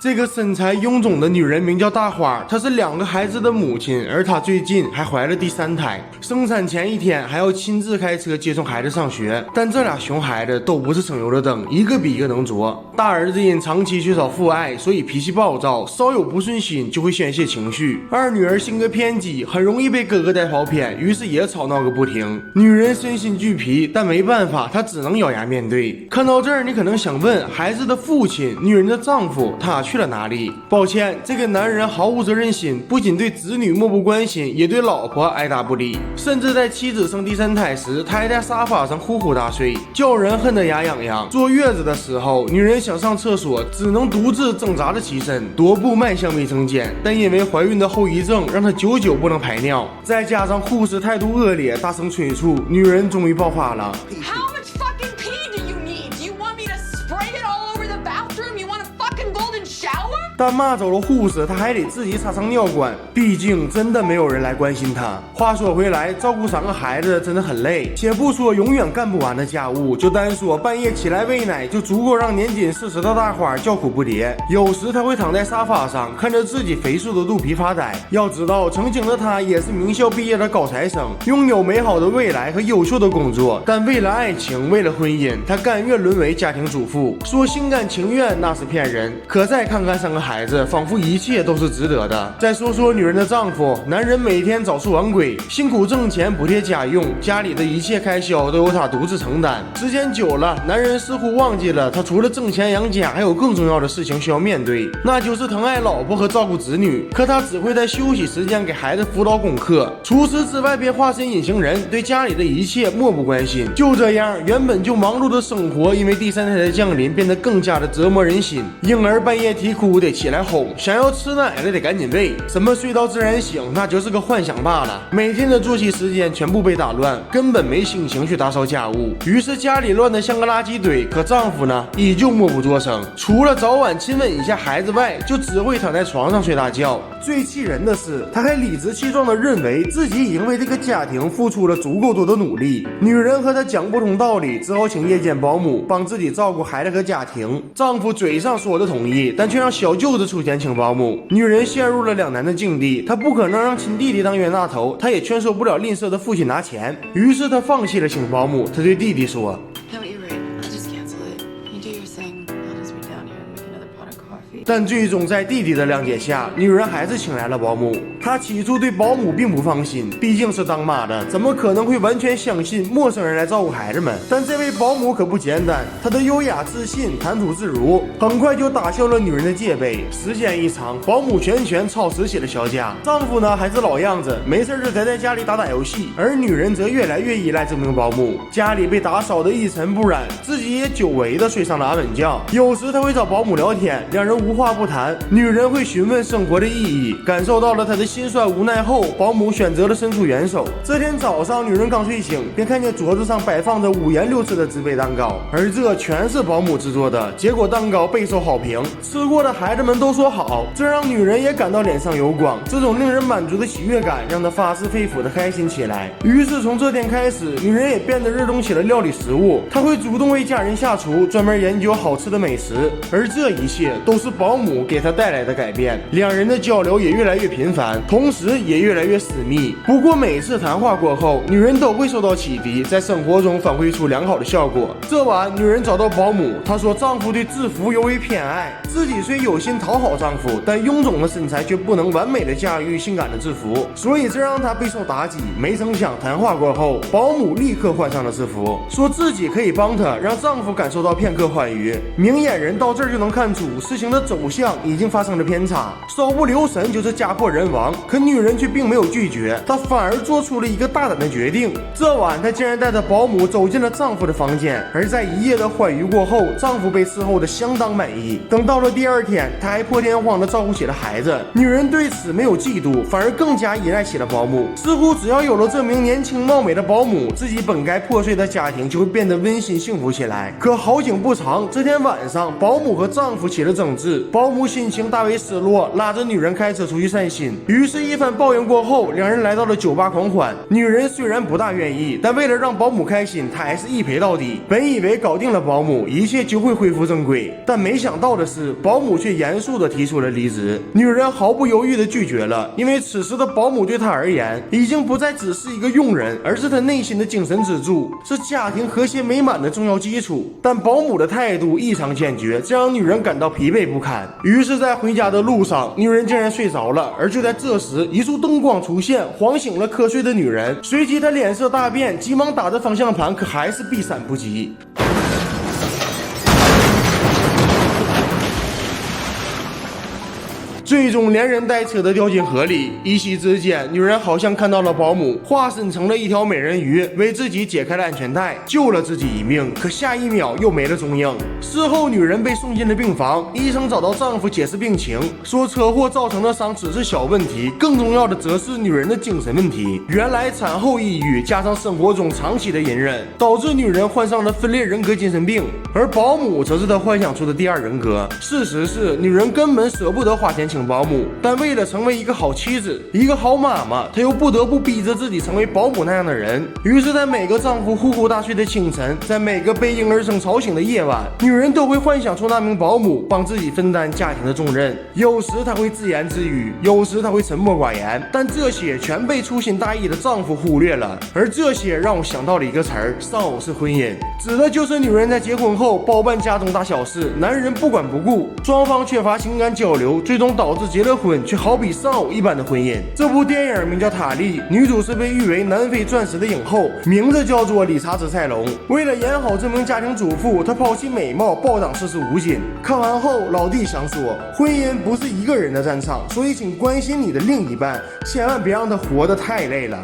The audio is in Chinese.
这个身材臃肿的女人名叫大花，她是2个孩子的母亲，而她最近还怀了第3胎。生产前一天还要亲自开车接送孩子上学，但这俩熊孩子都不是省油的灯，一个比一个能作。大儿子因长期缺少父爱，所以脾气暴躁，稍有不顺心就会宣泄情绪。二女儿性格偏激，很容易被哥哥带跑偏，于是也吵闹个不停。女人身心俱疲，但没办法，她只能咬牙面对。看到这儿，你可能想问，孩子的父亲，女人的丈夫，他去了哪里？抱歉，这个男人毫无责任心，不仅对子女漠不关心，也对老婆爱答不理，甚至在妻子生第3胎时，他还在沙发上呼呼大睡，叫人恨得牙痒痒。坐月子的时候，女人想上厕所，只能独自挣扎着起身，踱步迈向卫生间，但因为怀孕的后遗症，让她久久不能排尿，再加上护士态度恶劣，大声催促，女人终于爆发了。但骂走了护士，她还得自己插上尿管，毕竟真的没有人来关心她。话说回来，照顾3个孩子真的很累，且不说永远干不完的家务，就单说半夜起来喂奶，就足够让年仅40的大花叫苦不迭。有时她会躺在沙发上，看着自己肥硕的肚皮发呆。要知道，曾经的她也是名校毕业的高材生，拥有美好的未来和优秀的工作，但为了爱情，为了婚姻，她甘愿沦为家庭主妇。说心甘情愿那是骗人，可再看看3个孩子，仿佛一切都是值得的。再说说女人的丈夫，男人每天早出晚归，辛苦挣钱补贴家用，家里的一切开销都由他独自承担。时间久了，男人似乎忘记了他除了挣钱养家，还有更重要的事情需要面对，那就是疼爱老婆和照顾子女。可他只会在休息时间给孩子辅导功课，除此之外便化身隐形人，对家里的一切漠不关心。就这样，原本就忙碌的生活，因为第3胎的降临变得更加的折磨人心。婴儿半夜啼哭得起来哄，想要吃奶的得赶紧喂，什么睡到自然醒，那就是个幻想罢了。每天的作息时间全部被打乱，根本没心情去打扫家务，于是家里乱得像个垃圾堆。可丈夫呢，依旧默不作声，除了早晚亲吻一下孩子外，就只会躺在床上睡大觉。最气人的是，他还理直气壮地认为自己已经为这个家庭付出了足够多的努力。女人和他讲不通道理，只好请夜间保姆帮自己照顾孩子和家庭。丈夫嘴上说的同意，但却让小舅子出钱请保姆。女人陷入了2难的境地，她不可能让亲弟弟当冤大头，她也劝说不了吝啬的父亲拿钱，于是她放弃了请保姆。她对弟弟说，但最终在弟弟的谅解下，女人还是请来了保姆。她起初对保姆并不放心，毕竟是当妈的，怎么可能会完全相信陌生人来照顾孩子们？但这位保姆可不简单，她的优雅自信、谈吐自如，很快就打消了女人的戒备。时间一长，保姆全权操持起了小家。丈夫呢，还是老样子，没事就宅在家里打游戏，而女人则越来越依赖这名保姆。家里被打扫得一尘不染，自己也久违的睡上了安稳觉。有时她会找保姆聊天，两人无话不谈，女人会询问生活的意义，感受到了她的心酸无奈后，保姆选择了伸出援手。这天早上，女人刚睡醒，便看见桌子上摆放着5颜6色的纸杯蛋糕，而这全是保姆制作的。结果蛋糕备受好评，吃过的孩子们都说好，这让女人也感到脸上有光。这种令人满足的喜悦感让她发自肺腑的开心起来。于是从这天开始，女人也变得热衷起了料理食物，她会主动为家人下厨，专门研究好吃的美食。而这一切都是保姆给她带来的改变，两人的交流也越来越频繁，同时也越来越私密。不过每次谈话过后，女人都会受到启迪，在生活中反馈出良好的效果。这晚，女人找到保姆，她说丈夫对制服尤为偏爱，自己虽有心讨好丈夫，但臃肿的身材却不能完美的驾驭性感的制服，所以这让她备受打击。没成想谈话过后，保姆立刻换上了制服，说自己可以帮她，让丈夫感受到片刻欢愉。明眼人到这儿就能看出事情的走向已经发生了偏差，稍不留神就是家破人亡。可女人却并没有拒绝，她反而做出了一个大胆的决定。这晚她竟然带着保姆走进了丈夫的房间，而在一夜的欢愉过后，丈夫被伺候的相当满意。等到了第2天，她还破天荒的照顾起了孩子。女人对此没有嫉妒，反而更加依赖起了保姆，似乎只要有了这名年轻貌美的保姆，自己本该破碎的家庭就会变得温馨幸福起来。可好景不长，这天晚上保姆和丈夫起了争执，时，保姆心情大为失落，拉着女人开车出去散心。于是，一番抱怨过后，两人来到了酒吧狂欢。女人虽然不大愿意，但为了让保姆开心，她还是一赔到底。本以为搞定了保姆，一切就会恢复正轨，但没想到的是，保姆却严肃地提出了离职。女人毫不犹豫地拒绝了，因为此时的保姆对她而言，已经不再只是一个佣人，而是她内心的精神支柱，是家庭和谐美满的重要基础。但保姆的态度异常坚决，这让女人感到疲惫不堪。于是，在回家的路上，女人竟然睡着了。而就在这时，一束灯光出现，晃醒了瞌睡的女人。随即，她脸色大变，急忙打着方向盘，可还是避闪不及。最终连人带车的掉进河里，一夕之间，女人好像看到了保姆，化身成了一条美人鱼，为自己解开了安全带，救了自己一命。可下一秒又没了踪影。事后，女人被送进了病房，医生找到丈夫解释病情，说车祸造成的伤只是小问题，更重要的则是女人的精神问题。原来产后抑郁加上生活中长期的隐忍，导致女人患上了分裂人格精神病，而保姆则是她幻想出的第二人格。事实是，女人根本舍不得花钱请保姆，但为了成为一个好妻子，一个好妈妈，她又不得不逼着自己成为保姆那样的人。于是，在每个丈夫呼呼大睡的清晨，在每个被婴儿声吵醒的夜晚，女人都会幻想出那名保姆帮自己分担家庭的重任。有时她会自言自语，有时她会沉默寡言，但这些全被粗心大意的丈夫忽略了。而这些让我想到了一个词儿：丧偶式婚姻，指的就是女人在结婚后包办家中大小事，男人不管不顾，双方缺乏情感交流，最终导致结了婚却好比丧偶一般的婚姻。这部电影名叫《塔莉》，女主是被誉为南非钻石的影后，名字叫做理查兹·塞隆。为了演好这名家庭主妇，她抛弃美貌，暴涨45斤。看完后，老弟想说，婚姻不是一个人的战场，所以请关心你的另一半，千万别让他活得太累了。